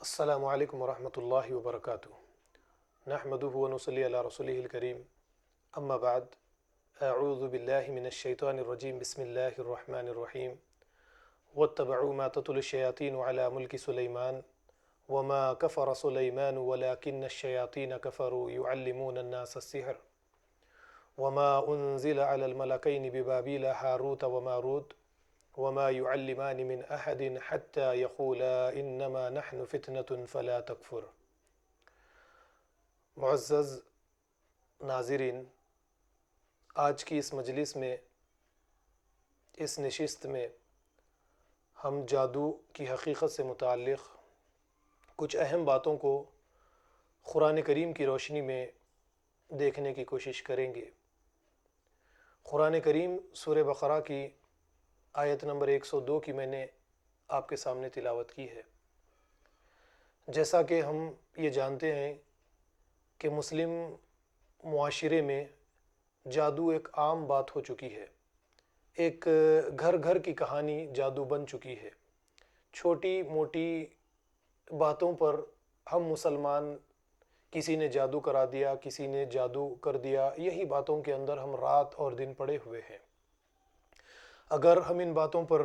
السلام علیکم ورحمۃ اللہ وبرکاتہ۔ نحمدہ ونصلی علی رسولہ الکریم، اما بعد، اعوذ باللہ من الشیطان الرجیم، بسم اللہ الرحمن الرحیم۔ واتبعوا ما تتلو الشیاطین علی ملک سلیمان وما کفر سلیمان ولکن الشیاطین کفروا یعلمون الناس السحر وما انزل علی الملکین ببابیل ہاروت وماروت وما يعلمان من أحد حتى يقولا إنما نحن فتنة فلا تكفر۔ معزز ناظرین، آج کی اس مجلس میں، اس نشست میں ہم جادو کی حقیقت سے متعلق کچھ اہم باتوں کو قرآن کریم کی روشنی میں دیکھنے کی کوشش کریں گے۔ قرآن کریم سورہ بقرہ کی آیت نمبر 102 کی میں نے آپ کے سامنے تلاوت کی ہے۔ جیسا کہ ہم یہ جانتے ہیں کہ مسلم معاشرے میں جادو ایک عام بات ہو چکی ہے، ایک گھر گھر کی کہانی جادو بن چکی ہے۔ چھوٹی موٹی باتوں پر ہم مسلمان، کسی نے جادو کرا دیا، کسی نے جادو کر دیا، یہی باتوں کے اندر ہم رات اور دن پڑے ہوئے ہیں۔ اگر ہم ان باتوں پر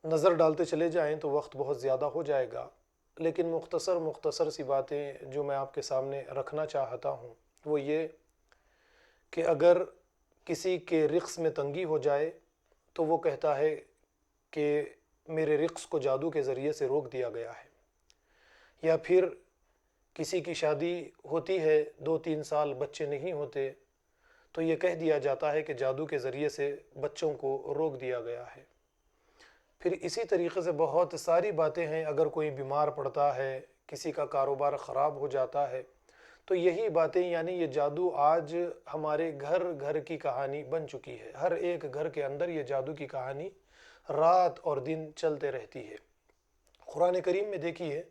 نظر ڈالتے چلے جائیں تو وقت بہت زیادہ ہو جائے گا، لیکن مختصر سی باتیں جو میں آپ کے سامنے رکھنا چاہتا ہوں وہ یہ کہ اگر کسی کے رقص میں تنگی ہو جائے تو وہ کہتا ہے کہ میرے رقص کو جادو کے ذریعے سے روک دیا گیا ہے، یا پھر کسی کی شادی ہوتی ہے 2-3 سال بچے نہیں ہوتے تو یہ کہہ دیا جاتا ہے کہ جادو کے ذریعے سے بچوں کو روک دیا گیا ہے۔ پھر اسی طریقے سے بہت ساری باتیں ہیں، اگر کوئی بیمار پڑتا ہے، کسی کا کاروبار خراب ہو جاتا ہے تو یہی باتیں، یعنی یہ جادو آج ہمارے گھر گھر کی کہانی بن چکی ہے۔ ہر ایک گھر کے اندر یہ جادو کی کہانی رات اور دن چلتے رہتی ہے۔ قرآن کریم میں دیکھیے،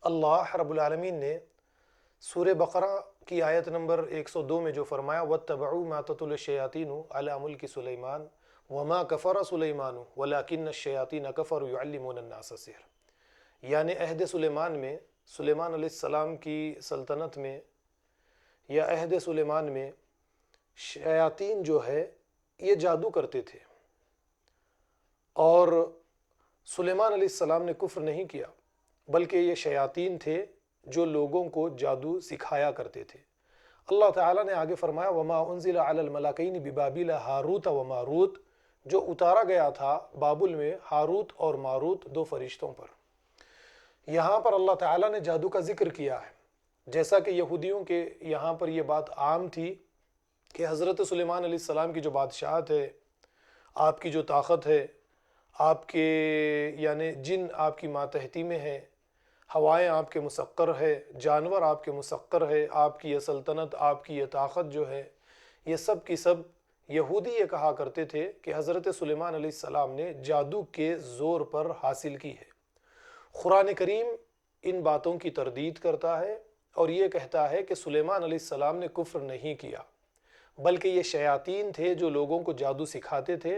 اللہ رب العالمین نے سورہ بقرہ کی آیت نمبر 102 میں جو فرمایا وَاتَّبَعُوا مَا تَتْلُو الشَّيَاطِينُ عَلَى مُلْكِ سُلَيْمَانَ وَمَا كَفَرَ سُلَيْمَانُ وَلَكِنَّ الشَّيَاطِينَ كَفَرُوا يُعَلِّمُونَ النَّاسَ السِّحْرَ، یعنی عہد سلیمان میں، سلیمان علیہ السلام کی سلطنت میں یا عہد سلیمان میں شیاطین جو ہے یہ جادو کرتے تھے، اور سلیمان علیہ السلام نے کفر نہیں کیا، بلکہ یہ شیاطین تھے جو لوگوں کو جادو سکھایا کرتے تھے۔ اللہ تعالیٰ نے آگے فرمایا وَمَا أُنزِلَ عَلَى الْمَلَكَيْنِ بِبَابِلَ ہاروت و ماروت، جو اتارا گیا تھا بابل میں ہاروت اور ماروت 2 فرشتوں پر۔ یہاں پر اللہ تعالیٰ نے جادو کا ذکر کیا ہے، جیسا کہ یہودیوں کے یہاں پر یہ بات عام تھی کہ حضرت سلیمان علیہ السلام کی جو بادشاہت ہے، آپ کی جو طاقت ہے، آپ کے یعنی جن آپ کی ماتحتی میں ہے، ہوائیں آپ کے مسخر ہے، جانور آپ کے مسخر ہے، آپ کی یہ سلطنت، آپ کی یہ طاقت جو ہے، یہ سب کی سب یہودی یہ کہا کرتے تھے کہ حضرت سلیمان علیہ السلام نے جادو کے زور پر حاصل کی ہے۔ قرآن کریم ان باتوں کی تردید کرتا ہے اور یہ کہتا ہے کہ سلیمان علیہ السلام نے کفر نہیں کیا، بلکہ یہ شیاطین تھے جو لوگوں کو جادو سکھاتے تھے،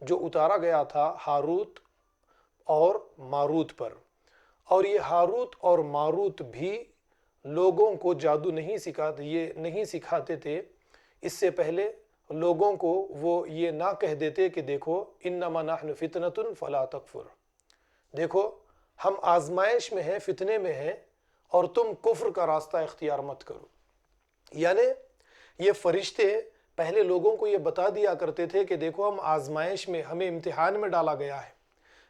جو اتارا گیا تھا ہاروت اور ماروت پر۔ اور یہ ہاروت اور ماروت بھی لوگوں کو جادو نہیں سکھاتے تھے، اس سے پہلے لوگوں کو وہ یہ نہ کہہ دیتے کہ دیکھو انما نحن فتنة فلا تکفر، دیکھو ہم آزمائش میں ہیں، فتنے میں ہیں، اور تم کفر کا راستہ اختیار مت کرو۔ یعنی یہ فرشتے پہلے لوگوں کو یہ بتا دیا کرتے تھے کہ دیکھو ہم آزمائش میں، ہمیں امتحان میں ڈالا گیا ہے،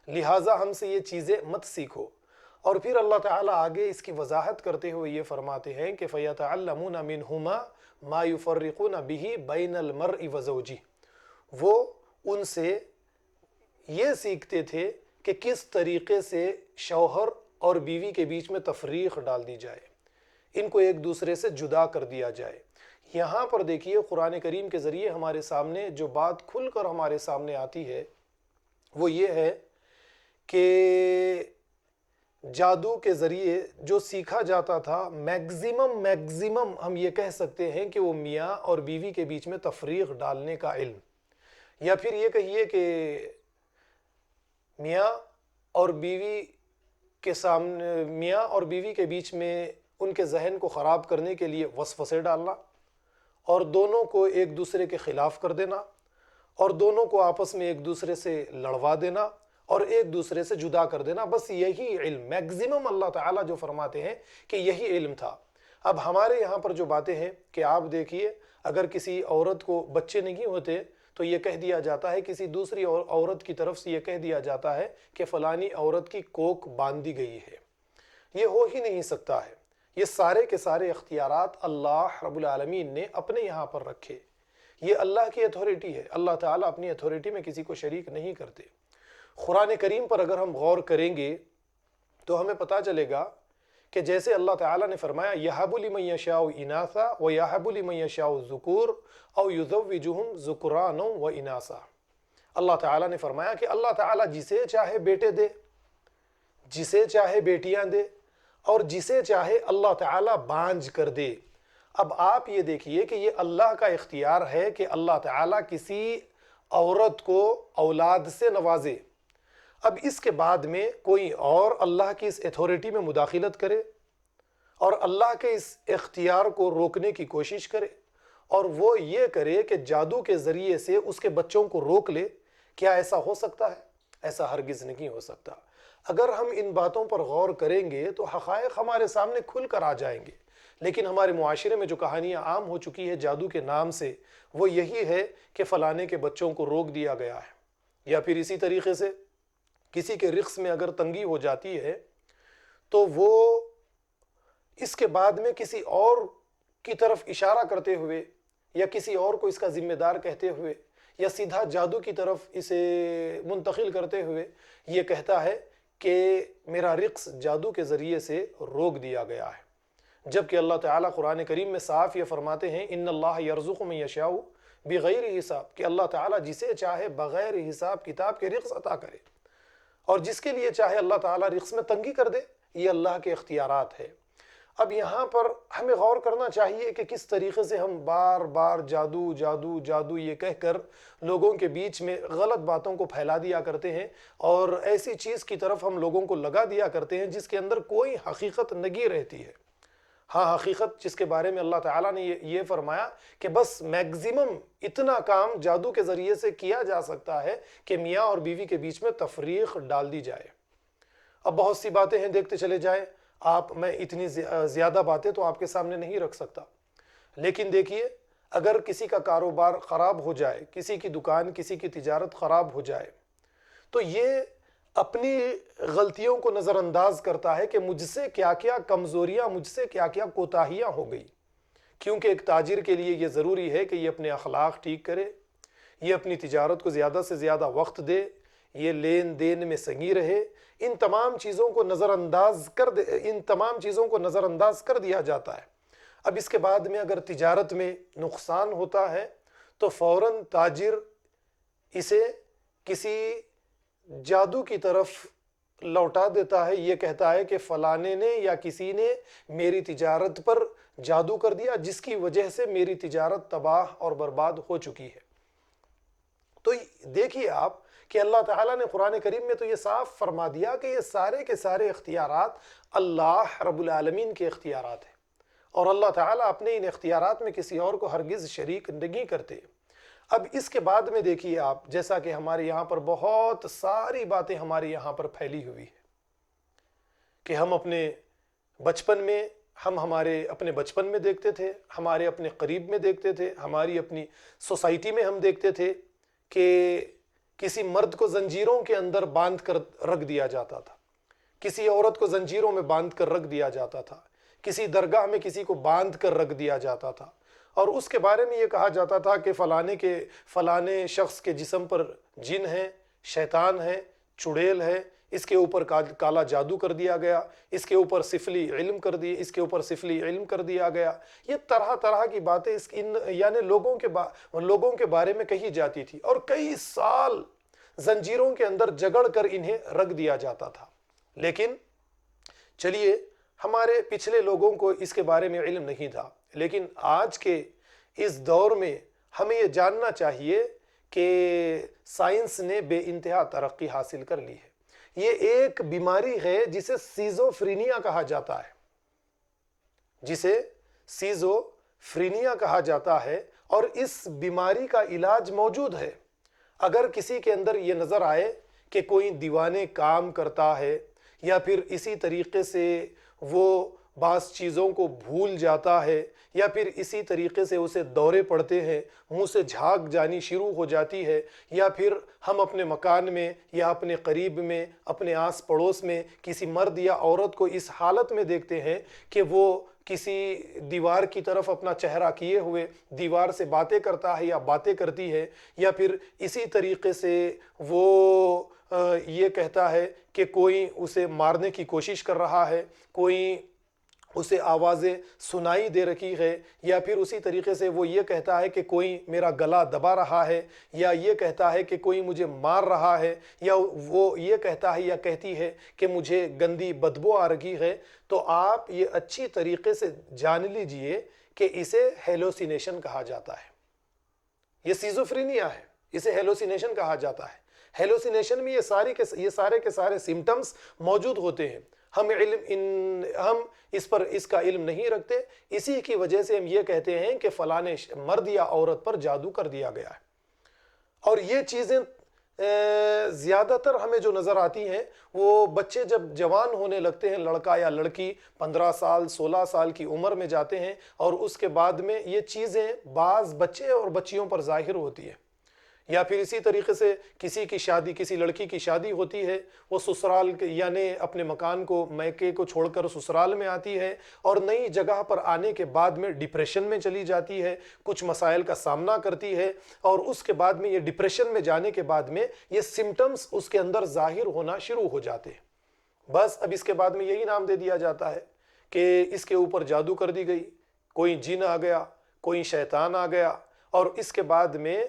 لہٰذا ہم سے یہ چیزیں مت سیکھو۔ اور پھر اللہ تعالیٰ آگے اس کی وضاحت کرتے ہوئے یہ فرماتے ہیں کہ فَيَتَعَلَّمُونَ مِنْهُمَا مَا يُفَرِّقُونَ بِهِ بَيْنَ الْمَرْءِ وَزَوْجِهِ، وہ ان سے یہ سیکھتے تھے کہ کس طریقے سے شوہر اور بیوی کے بیچ میں تفریق ڈال دی جائے، ان کو ایک دوسرے سے جدا کر دیا جائے۔ یہاں پر دیکھیے قرآن کریم کے ذریعے ہمارے سامنے جو بات کھل کر ہمارے سامنے آتی ہے وہ یہ ہے کہ جادو کے ذریعے جو سیکھا جاتا تھا میگزیمم ہم یہ کہہ سکتے ہیں کہ وہ میاں اور بیوی کے بیچ میں تفریق ڈالنے کا علم، یا پھر یہ کہیے کہ میاں اور بیوی کے سامنے میاں اور بیوی کے بیچ میں ان کے ذہن کو خراب کرنے کے لیے وسوسے ڈالنا، اور دونوں کو ایک دوسرے کے خلاف کر دینا، اور دونوں کو آپس میں ایک دوسرے سے لڑوا دینا اور ایک دوسرے سے جدا کر دینا، بس یہی علم میکزیمم اللہ تعالیٰ جو فرماتے ہیں کہ یہی علم تھا۔ اب ہمارے یہاں پر جو باتیں ہیں کہ آپ دیکھیے، اگر کسی عورت کو بچے نہیں ہوتے تو یہ کہہ دیا جاتا ہے، کسی دوسری عورت کی طرف سے یہ کہہ دیا جاتا ہے کہ فلانی عورت کی کوکھ باندھی گئی ہے۔ یہ ہو ہی نہیں سکتا ہے۔ یہ سارے کے سارے اختیارات اللہ رب العالمین نے اپنے یہاں پر رکھے۔ یہ اللہ کی اتھارٹی ہے۔ اللہ تعالیٰ اپنی اتھارٹی میں کسی کو شریک نہیں کرتے۔ قرآن کریم پر اگر ہم غور کریں گے تو ہمیں پتہ چلے گا کہ جیسے اللہ تعالیٰ نے فرمایا یَهَبُ لِمَن يَشَاءُ إِنَاثًا وَيَهَبُ لِمَن يَشَاءُ الذُّكُورَ أَوْ يُزَوِّجُهُمْ ذُكْرَانًا وَإِنَاثًا۔ اللہ تعالیٰ نے فرمایا کہ اللہ تعالیٰ جسے چاہے بیٹے دے، جسے چاہے بیٹیاں دے، اور جسے چاہے اللہ تعالیٰ بانجھ کر دے۔ اب آپ یہ دیکھیے کہ یہ اللہ کا اختیار ہے کہ اللہ تعالیٰ کسی عورت کو اولاد سے نوازے۔ اب اس کے بعد میں کوئی اور اللہ کی اس اتھارٹی میں مداخلت کرے اور اللہ کے اس اختیار کو روکنے کی کوشش کرے، اور وہ یہ کرے کہ جادو کے ذریعے سے اس کے بچوں کو روک لے، کیا ایسا ہو سکتا ہے؟ ایسا ہرگز نہیں ہو سکتا۔ اگر ہم ان باتوں پر غور کریں گے تو حقائق ہمارے سامنے کھل کر آ جائیں گے، لیکن ہمارے معاشرے میں جو کہانیاں عام ہو چکی ہے جادو کے نام سے، وہ یہی ہے کہ فلانے کے بچوں کو روک دیا گیا ہے، یا پھر اسی طریقے سے کسی کے رزق میں اگر تنگی ہو جاتی ہے تو وہ اس کے بعد میں کسی اور کی طرف اشارہ کرتے ہوئے یا کسی اور کو اس کا ذمہ دار کہتے ہوئے یا سیدھا جادو کی طرف اسے منتقل کرتے ہوئے یہ کہتا ہے کہ میرا رزق جادو کے ذریعے سے روک دیا گیا ہے، جبکہ اللہ تعالیٰ قرآن کریم میں صاف یہ فرماتے ہیں ان اللہ یرزق من یشاء بغیر حساب، کہ اللہ تعالیٰ جسے چاہے بغیر حساب کتاب کے رزق عطا کرے، اور جس کے لیے چاہے اللہ تعالیٰ رزق میں تنگی کر دے۔ یہ اللہ کے اختیارات ہے۔ اب یہاں پر ہمیں غور کرنا چاہیے کہ کس طریقے سے ہم بار بار جادو جادو جادو یہ کہہ کر لوگوں کے بیچ میں غلط باتوں کو پھیلا دیا کرتے ہیں، اور ایسی چیز کی طرف ہم لوگوں کو لگا دیا کرتے ہیں جس کے اندر کوئی حقیقت نہیں رہتی ہے۔ ہاں، حقیقت جس کے بارے میں اللہ تعالیٰ نے یہ فرمایا کہ بس میکزیمم اتنا کام جادو کے ذریعے سے کیا جا سکتا ہے کہ میاں اور بیوی کے بیچ میں تفریق ڈال دی جائے۔ اب بہت سی باتیں ہیں، دیکھتے چلے جائیں آپ، میں اتنی زیادہ باتیں تو آپ کے سامنے نہیں رکھ سکتا، لیکن دیکھیے اگر کسی کا کاروبار خراب ہو جائے، کسی کی دکان، کسی کی تجارت خراب ہو جائے، تو یہ اپنی غلطیوں کو نظر انداز کرتا ہے کہ مجھ سے کیا کیا کمزوریاں، مجھ سے کیا کیا کوتاہیاں ہو گئی، کیونکہ ایک تاجر کے لیے یہ ضروری ہے کہ یہ اپنے اخلاق ٹھیک کرے، یہ اپنی تجارت کو زیادہ سے زیادہ وقت دے، یہ لین دین میں سنگی رہے۔ ان تمام چیزوں کو نظر انداز کر دیا جاتا ہے۔ اب اس کے بعد میں اگر تجارت میں نقصان ہوتا ہے تو فوراً تاجر اسے کسی جادو کی طرف لوٹا دیتا ہے، یہ کہتا ہے کہ فلانے نے یا کسی نے میری تجارت پر جادو کر دیا، جس کی وجہ سے میری تجارت تباہ اور برباد ہو چکی ہے۔ تو دیکھیے آپ کہ اللہ تعالیٰ نے قرآن کریم میں تو یہ صاف فرما دیا کہ یہ سارے کے سارے اختیارات اللہ رب العالمین کے اختیارات ہیں، اور اللہ تعالیٰ اپنے ان اختیارات میں کسی اور کو ہرگز شریک نہیں کرتے۔ اب اس کے بعد میں دیکھیے آپ، جیسا کہ ہمارے یہاں پر بہت ساری باتیں ہمارے یہاں پر پھیلی ہوئی ہیں کہ ہم اپنے بچپن میں اپنے بچپن میں دیکھتے تھے، ہمارے اپنے قریب میں دیکھتے تھے، ہماری اپنی سوسائٹی میں ہم دیکھتے تھے کہ کسی مرد کو زنجیروں کے اندر باندھ کر رکھ دیا جاتا تھا، کسی عورت کو زنجیروں میں باندھ کر رکھ دیا جاتا تھا، کسی درگاہ میں کسی کو باندھ کر رکھ دیا جاتا تھا، اور اس کے بارے میں یہ کہا جاتا تھا کہ فلانے شخص کے جسم پر جن ہے، شیطان ہے، چڑیل ہے، اس کے اوپر کالا جادو کر دیا گیا، اس کے اوپر سفلی علم کر دیا گیا۔ یہ طرح طرح کی باتیں یعنی لوگوں کے بارے میں کہی جاتی تھی، اور کئی سال زنجیروں کے اندر جگڑ کر انہیں رکھ دیا جاتا تھا۔ لیکن چلیے، ہمارے پچھلے لوگوں کو اس کے بارے میں علم نہیں تھا، لیکن آج کے اس دور میں ہمیں یہ جاننا چاہیے کہ سائنس نے بے انتہا ترقی حاصل کر لی ہے۔ یہ ایک بیماری ہے جسے سیزوفرینیا کہا جاتا ہے، جسے سیزوفرینیا کہا جاتا ہے، اور اس بیماری کا علاج موجود ہے۔ اگر کسی کے اندر یہ نظر آئے کہ کوئی دیوانے کام کرتا ہے یا پھر اسی طریقے سے وہ بعض چیزوں کو بھول جاتا ہے یا پھر اسی طریقے سے اسے دورے پڑتے ہیں، منہ سے جھاگ جانی شروع ہو جاتی ہے، یا پھر ہم اپنے مکان میں یا اپنے قریب میں اپنے آس پڑوس میں کسی مرد یا عورت کو اس حالت میں دیکھتے ہیں کہ وہ کسی دیوار کی طرف اپنا چہرہ کیے ہوئے دیوار سے باتیں کرتا ہے یا باتیں کرتی ہے، یا پھر اسی طریقے سے وہ یہ کہتا ہے کہ کوئی اسے مارنے کی کوشش کر رہا ہے، کوئی اسے آوازیں سنائی دے رہی ہے، یا پھر اسی طریقے سے وہ یہ کہتا ہے کہ کوئی میرا گلا دبا رہا ہے، یا یہ کہتا ہے کہ کوئی مجھے مار رہا ہے، یا وہ یہ کہتا ہے یا کہتی ہے کہ مجھے گندی بدبو آ رہی ہے، تو آپ یہ اچھی طریقے سے جان لیجئے کہ اسے ہیلوسینیشن کہا جاتا ہے۔ یہ سیزوفرینیا ہے، اسے ہیلوسینیشن کہا جاتا ہے۔ ہیلوسینیشن میں یہ سارے کے سارے سمٹمز موجود ہوتے ہیں۔ ہم اس کا علم نہیں رکھتے، اسی کی وجہ سے ہم یہ کہتے ہیں کہ فلانے مرد یا عورت پر جادو کر دیا گیا ہے۔ اور یہ چیزیں زیادہ تر ہمیں جو نظر آتی ہیں وہ بچے جب جوان ہونے لگتے ہیں، لڑکا یا لڑکی 15 سال 16 سال کی عمر میں جاتے ہیں، اور اس کے بعد میں یہ چیزیں بعض بچے اور بچیوں پر ظاہر ہوتی ہیں۔ یا پھر اسی طریقے سے کسی لڑکی کی شادی ہوتی ہے، وہ سسرال یعنی اپنے مکان کو میکے کو چھوڑ کر سسرال میں آتی ہے، اور نئی جگہ پر آنے کے بعد میں ڈپریشن میں چلی جاتی ہے، کچھ مسائل کا سامنا کرتی ہے، اور اس کے بعد میں یہ ڈپریشن میں جانے کے بعد میں یہ سمٹمز اس کے اندر ظاہر ہونا شروع ہو جاتے ہیں۔ بس اب اس کے بعد میں یہی نام دے دیا جاتا ہے کہ اس کے اوپر جادو کر دی گئی، کوئی جن آ گیا، کوئی شیطان آ گیا، اور اس کے بعد میں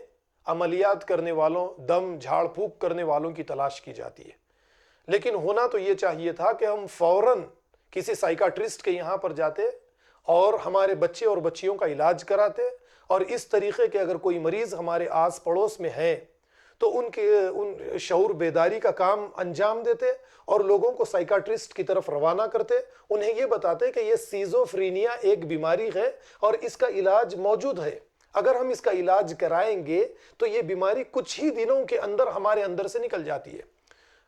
عملیات کرنے والوں، دم جھاڑ پھونک کرنے والوں کی تلاش کی جاتی ہے۔ لیکن ہونا تو یہ چاہیے تھا کہ ہم فوراً کسی سائیکاٹرسٹ کے یہاں پر جاتے اور ہمارے بچے اور بچیوں کا علاج کراتے، اور اس طریقے کے اگر کوئی مریض ہمارے آس پڑوس میں ہے تو ان شعور بیداری کا کام انجام دیتے اور لوگوں کو سائیکاٹرسٹ کی طرف روانہ کرتے، انہیں یہ بتاتے کہ یہ سیزوفرینیا ایک بیماری ہے اور اس کا علاج موجود ہے۔ اگر ہم اس کا علاج کرائیں گے تو یہ بیماری کچھ ہی دنوں کے اندر ہمارے اندر سے نکل جاتی ہے۔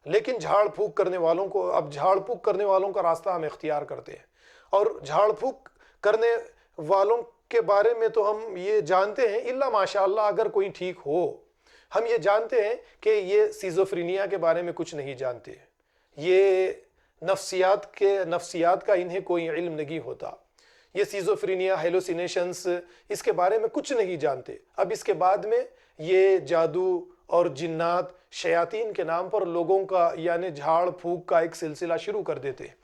لیکن جھاڑ پھونک کرنے والوں کا راستہ ہم اختیار کرتے ہیں، اور جھاڑ پھونک کرنے والوں کے بارے میں تو ہم یہ جانتے ہیں، الا ماشاءاللہ اگر کوئی ٹھیک ہو، ہم یہ جانتے ہیں کہ یہ سیزوفرینیا کے بارے میں کچھ نہیں جانتے، یہ نفسیات کا انہیں کوئی علم نہیں ہوتا، یہ سیزوفرینیا، ہیلوسینیشنز، اس کے بارے میں کچھ نہیں جانتے۔ اب اس کے بعد میں یہ جادو اور جنات، شیاطین کے نام پر لوگوں کا یعنی جھاڑ پھونک کا ایک سلسلہ شروع کر دیتے ہیں۔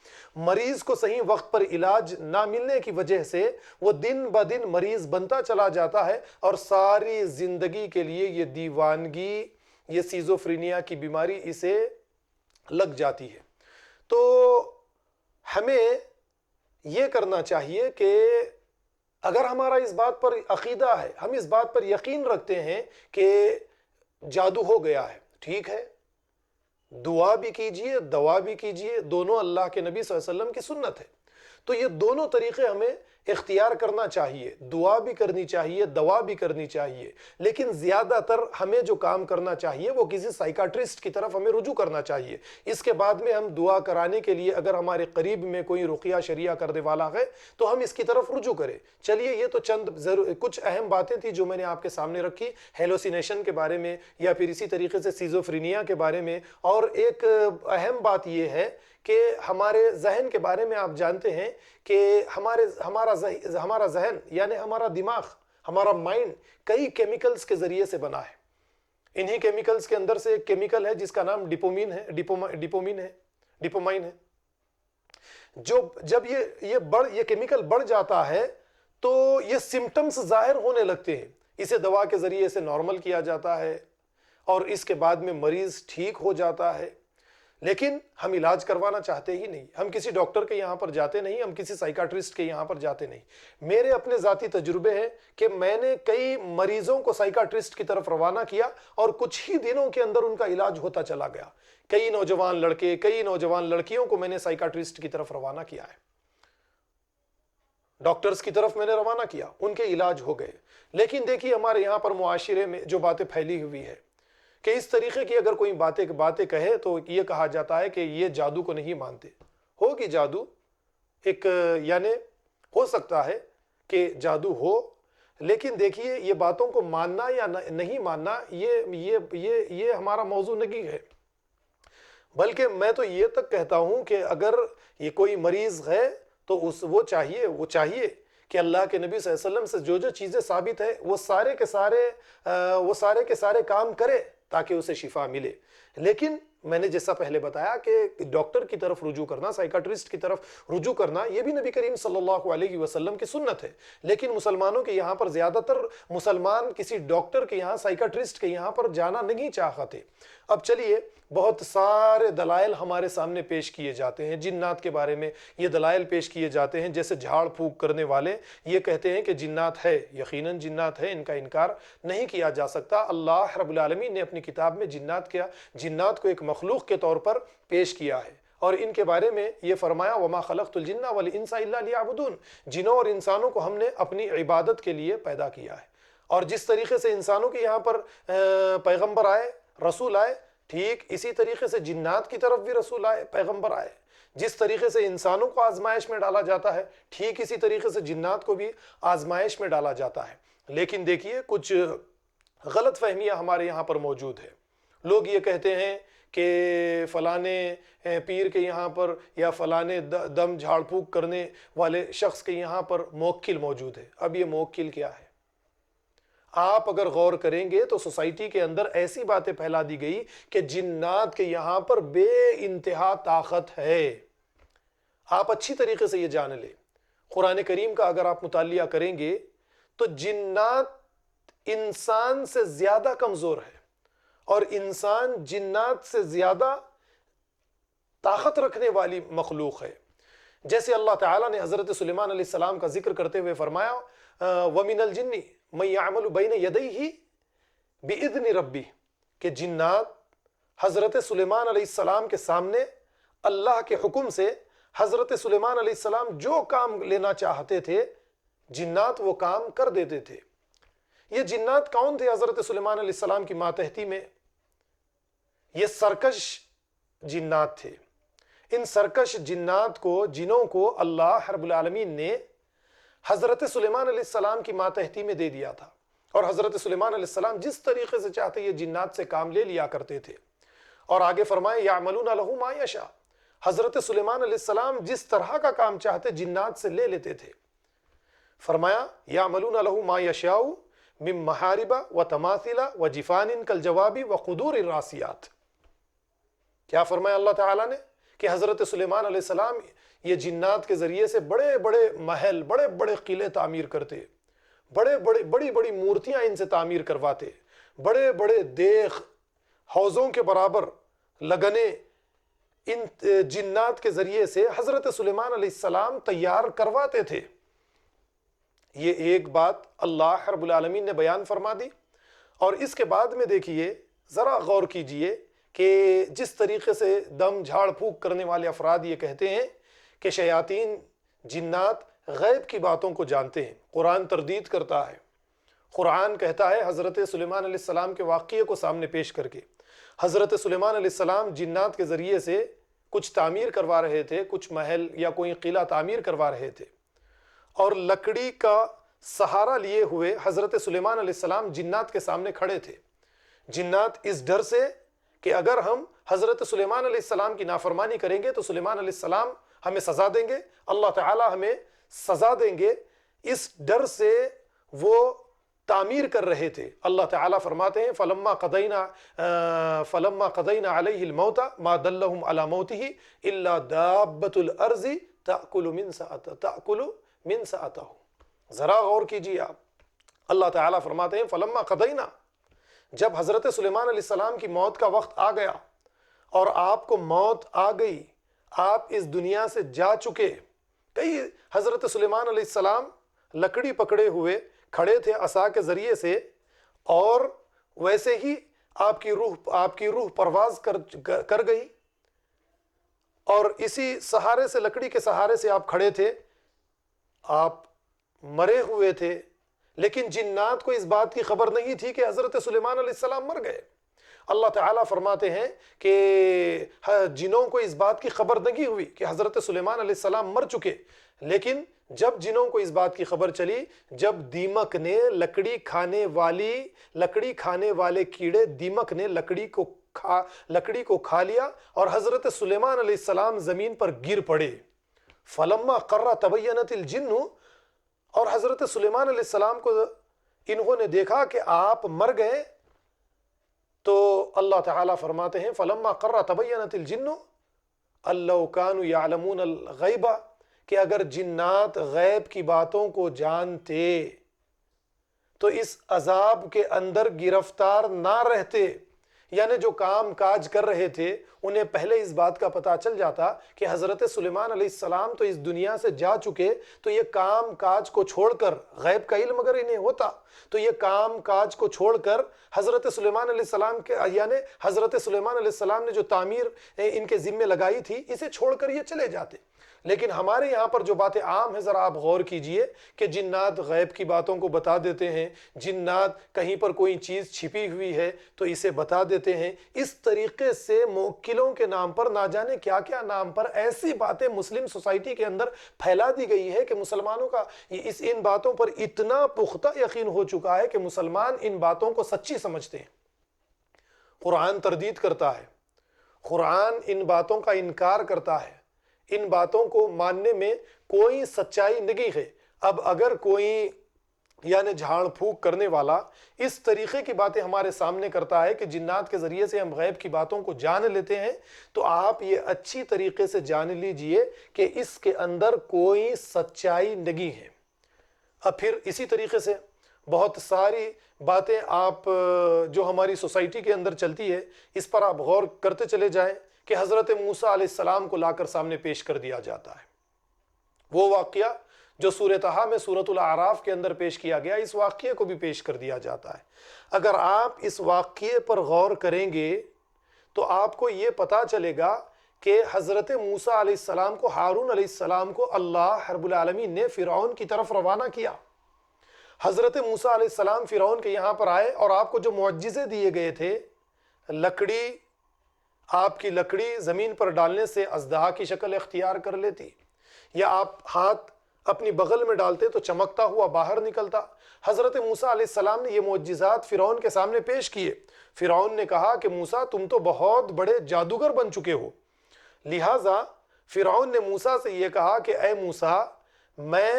مریض کو صحیح وقت پر علاج نہ ملنے کی وجہ سے وہ دن بدن مریض بنتا چلا جاتا ہے، اور ساری زندگی کے لیے یہ دیوانگی، یہ سیزوفرینیا کی بیماری اسے لگ جاتی ہے۔ تو ہمیں یہ کرنا چاہیے کہ اگر ہمارا اس بات پر عقیدہ ہے، ہم اس بات پر یقین رکھتے ہیں کہ جادو ہو گیا ہے، ٹھیک ہے، دعا بھی کیجئے، دوا بھی کیجئے، دونوں اللہ کے نبی صلی اللہ علیہ وسلم کی سنت ہے۔ تو یہ دونوں طریقے ہمیں اختیار کرنا چاہیے، دعا بھی کرنی چاہیے، دوا بھی کرنی چاہیے، لیکن زیادہ تر ہمیں جو کام کرنا چاہیے وہ کسی سائیکاٹرسٹ کی طرف ہمیں رجوع کرنا چاہیے۔ اس کے بعد میں ہم دعا کرانے کے لیے اگر ہمارے قریب میں کوئی رقیہ شریعہ کرنے والا ہے تو ہم اس کی طرف رجوع کریں۔ چلیے، یہ تو کچھ اہم باتیں تھیں جو میں نے آپ کے سامنے رکھی ہیلوسینیشن کے بارے میں، یا پھر اسی طریقے سے سیزوفرینیا کے بارے میں۔ اور ایک اہم بات یہ ہے کہ ہمارے ذہن کے بارے میں آپ جانتے ہیں کہ ہمارا ذہن یعنی ہمارا دماغ، ہمارا مائنڈ کئی کیمیکلز کے ذریعے سے بنا ہے۔ انہی کیمیکلز کے اندر سے ایک کیمیکل ہے جس کا نام ڈیپومائن ہے۔ جب یہ کیمیکل بڑھ جاتا ہے تو یہ سمٹمز ظاہر ہونے لگتے ہیں، اسے دوا کے ذریعے سے نارمل کیا جاتا ہے، اور اس کے بعد میں مریض ٹھیک ہو جاتا ہے۔ لیکن ہم علاج کروانا چاہتے ہی نہیں، ہم کسی ڈاکٹر کے یہاں پر جاتے نہیں، ہم کسی سائیکاٹرسٹ کے یہاں پر جاتے نہیں۔ میرے اپنے ذاتی تجربے ہیں کہ میں نے کئی مریضوں کو سائیکاٹرسٹ کی طرف روانہ کیا اور کچھ ہی دنوں کے اندر ان کا علاج ہوتا چلا گیا۔ کئی نوجوان لڑکے، کئی نوجوان لڑکیوں کو میں نے سائیکاٹرسٹ کی طرف روانہ کیا ہے، ڈاکٹرز کی طرف میں نے روانہ کیا، ان کے علاج ہو گئے۔ لیکن دیکھیے ہمارے یہاں پر معاشرے میں جو باتیں پھیلی ہوئی ہے کہ اس طریقے کی اگر کوئی باتیں کہے تو یہ کہا جاتا ہے کہ یہ جادو کو نہیں مانتے۔ ہوگی جادو ایک، یعنی ہو سکتا ہے کہ جادو ہو، لیکن دیکھیے یہ باتوں کو ماننا یا نہیں ماننا یہ ہمارا موضوع نہیں ہے۔ بلکہ میں تو یہ تک کہتا ہوں کہ اگر یہ کوئی مریض ہے تو وہ چاہیے کہ اللہ کے نبی صلی اللہ علیہ وسلم سے جو چیزیں ثابت ہے وہ سارے کے سارے کام کرے تاکہ اسے شفا ملے۔ لیکن میں نے جیسا پہلے بتایا کہ ڈاکٹر کی طرف رجوع کرنا، سائیکاٹرسٹ کی طرف رجوع کرنا، یہ بھی نبی کریم صلی اللہ علیہ وسلم کی سنت ہے۔ لیکن مسلمانوں کے یہاں پر زیادہ تر مسلمان کسی ڈاکٹر کے یہاں، سائیکاٹرسٹ کے یہاں پر جانا نہیں چاہتے۔ اب چلیے، بہت سارے دلائل ہمارے سامنے پیش کیے جاتے ہیں جنات کے بارے میں، یہ دلائل پیش کیے جاتے ہیں جیسے جھاڑ پھونک کرنے والے یہ کہتے ہیں کہ جنات ہے، یقیناً جنات ہے، ان کا انکار نہیں کیا جا سکتا۔ اللہ رب العالمین نے اپنی کتاب میں جنات کو ایک مخلوق کے طور پر پیش کیا ہے، اور ان کے بارے میں یہ فرمایا وَمَا خَلَقْتُ الْجِنَّ وَالْإِنسَ إِلَّا لِيَعْبُدُونَ، جنوں اور انسانوں کو ہم نے اپنی عبادت کے لیے پیدا کیا ہے۔ اور جس طریقے سے انسانوں کے یہاں پر پیغمبر آئے، رسول آئے، ٹھیک اسی طریقے سے جنات کی طرف بھی رسول آئے، پیغمبر آئے۔ جس طریقے سے انسانوں کو آزمائش میں ڈالا جاتا ہے، ٹھیک اسی طریقے سے جنات کو بھی آزمائش میں ڈالا جاتا ہے۔ لیکن دیکھیے کچھ غلط فہمیاں ہمارے یہاں پر موجود ہے۔ لوگ یہ کہتے ہیں کہ فلانے پیر کے یہاں پر یا فلانے دم جھاڑ پھونک کرنے والے شخص کے یہاں پر موکل موجود ہے۔ اب یہ موکل کیا ہے؟ آپ اگر غور کریں گے تو سوسائٹی کے اندر ایسی باتیں پھیلا دی گئی کہ جنات کے یہاں پر بے انتہا طاقت ہے۔ آپ اچھی طریقے سے یہ جان لیں، قرآن کریم کا اگر آپ مطالعہ کریں گے تو جنات انسان سے زیادہ کمزور ہے، اور انسان جنات سے زیادہ طاقت رکھنے والی مخلوق ہے۔ جیسے اللہ تعالیٰ نے حضرت سلیمان علیہ السلام کا ذکر کرتے ہوئے فرمایا وَمِنَ الْجِنِّ مَن يَعْمَلُ بَيْنَ يَدَيْهِ بِإِذْنِ رَبِّهِ، کہ جنات حضرت سلیمان علیہ السلام کے سامنے اللہ کے حکم سے حضرت سلیمان علیہ السلام جو کام لینا چاہتے تھے جنات وہ کام کر دیتے تھے۔ یہ جنات کون تھے حضرت سلیمان علیہ السلام کی ماتحتی میں؟ یہ سرکش جنات تھے۔ ان سرکش جنوں کو اللہ رب العالمین نے حضرت سلیمان علیہ السلام کی ماتحتی میں دے دیا تھا، اور حضرت سلیمان علیہ السلام جس طریقے سے چاہتے یہ جنات سے کام لے لیا کرتے تھے۔ اور آگے فرمائے یعملون لہ ما یشاء، حضرت سلیمان علیہ السلام جس طرح کا کام چاہتے جنات سے لے لیتے تھے۔ فرمایا یعملون لہ ما یشاء من محارب و تماثیل و جفان کالجواب و قدور الراسیات۔ کیا فرمایا اللہ تعالیٰ نے کہ حضرت سلیمان علیہ السلام یہ جنات کے ذریعے سے بڑے بڑے محل، بڑے بڑے قلعے تعمیر کرتے، بڑی بڑی مورتیاں ان سے تعمیر کرواتے، بڑے بڑے دیغ حوضوں کے برابر لگنے ان جنات کے ذریعے سے حضرت سلیمان علیہ السلام تیار کرواتے تھے۔ یہ ایک بات اللہ رب العالمین نے بیان فرما دی۔ اور اس کے بعد میں دیکھیے، ذرا غور کیجئے کہ جس طریقے سے دم جھاڑ پھونک کرنے والے افراد یہ کہتے ہیں کہ شیاطین جنات غیب کی باتوں کو جانتے ہیں، قرآن تردید کرتا ہے۔ قرآن کہتا ہے حضرت سلیمان علیہ السلام کے واقعے کو سامنے پیش کر کے، حضرت سلیمان علیہ السلام جنات کے ذریعے سے کچھ تعمیر کروا رہے تھے، کچھ محل یا کوئی قلعہ تعمیر کروا رہے تھے، اور لکڑی کا سہارا لیے ہوئے حضرت سلیمان علیہ السلام جنات کے سامنے کھڑے تھے۔ جنات اس ڈر سے کہ اگر ہم حضرت سلیمان علیہ السلام کی نافرمانی کریں گے تو سلیمان علیہ السلام ہمیں سزا دیں گے، اللہ تعالی ہمیں سزا دیں گے، اس ڈر سے وہ تعمیر کر رہے تھے۔ اللہ تعالیٰ فرماتے ہیں فَلَمَّا قَضَيْنَا عَلَيْهِ الْمَوْتَ مَا دَلَّهُمْ عَلَى مَوْتِهِ إِلَّا دَابَّةُ الْأَرْضِ تَأْكُلُ مِنْ سَأَتَهُ۔ ذرا غور کیجئے آپ، اللہ تعالیٰ فرماتے ہیں فَلَمَّا قَضَيْنَا، جب حضرت سلیمان علیہ السلام کی موت کا وقت آ گیا، اور آپ کو موت آ گئی، آپ اس دنیا سے جا چکے. کئی حضرت سلیمان علیہ السلام لکڑی پکڑے ہوئے کھڑے تھے عصا کے ذریعے سے، اور ویسے ہی آپ کی روح پرواز کر گئی، اور اسی سہارے سے، لکڑی کے سہارے سے آپ کھڑے تھے، آپ مرے ہوئے تھے. لیکن جنات کو اس بات کی خبر نہیں تھی کہ حضرت سلیمان علیہ السلام مر گئے. اللہ تعالیٰ فرماتے ہیں کہ جنوں کو اس بات کی خبر نہیں ہوئی کہ حضرت سلیمان علیہ السلام مر چکے. لیکن جب جنوں کو اس بات کی خبر چلی، جب دیمک نے لکڑی کھانے والے کیڑے دیمک نے لکڑی کو کھا لیا اور حضرت سلیمان علیہ السلام زمین پر گر پڑے. فلما قر تبینت الجن، اور حضرت سلیمان علیہ السلام کو انہوں نے دیکھا کہ آپ مر گئے، تو اللہ تعالیٰ فرماتے ہیں فلما قر تبینت الجن ان لو کانوا یعلمون الغیب، کہ اگر جنات غیب کی باتوں کو جانتے تو اس عذاب کے اندر گرفتار نہ رہتے. یعنی جو کام کاج کر رہے تھے انہیں پہلے اس بات کا پتہ چل جاتا کہ حضرت سلیمان علیہ السلام تو اس دنیا سے جا چکے، تو یہ کام کاج کو چھوڑ کر، غیب کا علم اگر انہیں ہوتا تو یہ کام کاج کو چھوڑ کر حضرت سلیمان علیہ السلام یعنی حضرت سلیمان علیہ السلام نے جو تعمیر ان کے ذمے لگائی تھی اسے چھوڑ کر یہ چلے جاتے. لیکن ہمارے یہاں پر جو باتیں عام ہیں، ذرا آپ غور کیجئے کہ جنات غیب کی باتوں کو بتا دیتے ہیں، جنات کہیں پر کوئی چیز چھپی ہوئی ہے تو اسے بتا دیتے ہیں. اس طریقے سے موکلوں کے نام پر نہ جانے کیا کیا نام پر ایسی باتیں مسلم سوسائٹی کے اندر پھیلا دی گئی ہے کہ مسلمانوں کا ان باتوں پر اتنا پختہ یقین ہو چکا ہے کہ مسلمان ان باتوں کو سچی سمجھتے ہیں. قرآن تردید کرتا ہے، قرآن ان باتوں کا انکار کرتا ہے، ان باتوں کو ماننے میں کوئی سچائی نہیں ہے. اب اگر کوئی یعنی جھاڑ پھونک کرنے والا اس طریقے کی باتیں ہمارے سامنے کرتا ہے کہ جنات کے ذریعے سے ہم غیب کی باتوں کو جان لیتے ہیں، تو آپ یہ اچھی طریقے سے جان لیجئے کہ اس کے اندر کوئی سچائی نہیں ہے. اب پھر اسی طریقے سے بہت ساری باتیں آپ جو ہماری سوسائٹی کے اندر چلتی ہے اس پر آپ غور کرتے چلے جائیں کہ حضرت موسیٰ علیہ السلام کو لا کر سامنے پیش کر دیا جاتا ہے. وہ واقعہ جو سورہ طٰہٰ میں سورۃ الاعراف کے اندر پیش کیا گیا، اس واقعے کو بھی پیش کر دیا جاتا ہے. اگر آپ اس واقعے پر غور کریں گے تو آپ کو یہ پتا چلے گا کہ حضرت موسیٰ علیہ السلام کو، ہارون علیہ السلام کو اللہ رب العالمین نے فرعون کی طرف روانہ کیا. حضرت موسیٰ علیہ السلام فرعون کے یہاں پر آئے اور آپ کو جو معجزے دیے گئے تھے، آپ کی لکڑی زمین پر ڈالنے سے اژدہا کی شکل اختیار کر لیتی، یا آپ ہاتھ اپنی بغل میں ڈالتے تو چمکتا ہوا باہر نکلتا. حضرت موسیٰ علیہ السلام نے یہ معجزات فرعون کے سامنے پیش کیے. فرعون نے کہا کہ موسیٰ تم تو بہت بڑے جادوگر بن چکے ہو. لہٰذا فرعون نے موسیٰ سے یہ کہا کہ اے موسیٰ، میں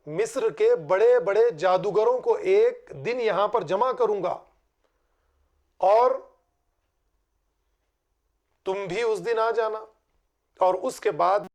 مصر کے بڑے بڑے جادوگروں کو ایک دن یہاں پر جمع کروں گا، اور تم بھی اس دن آ جانا، اور اس کے بعد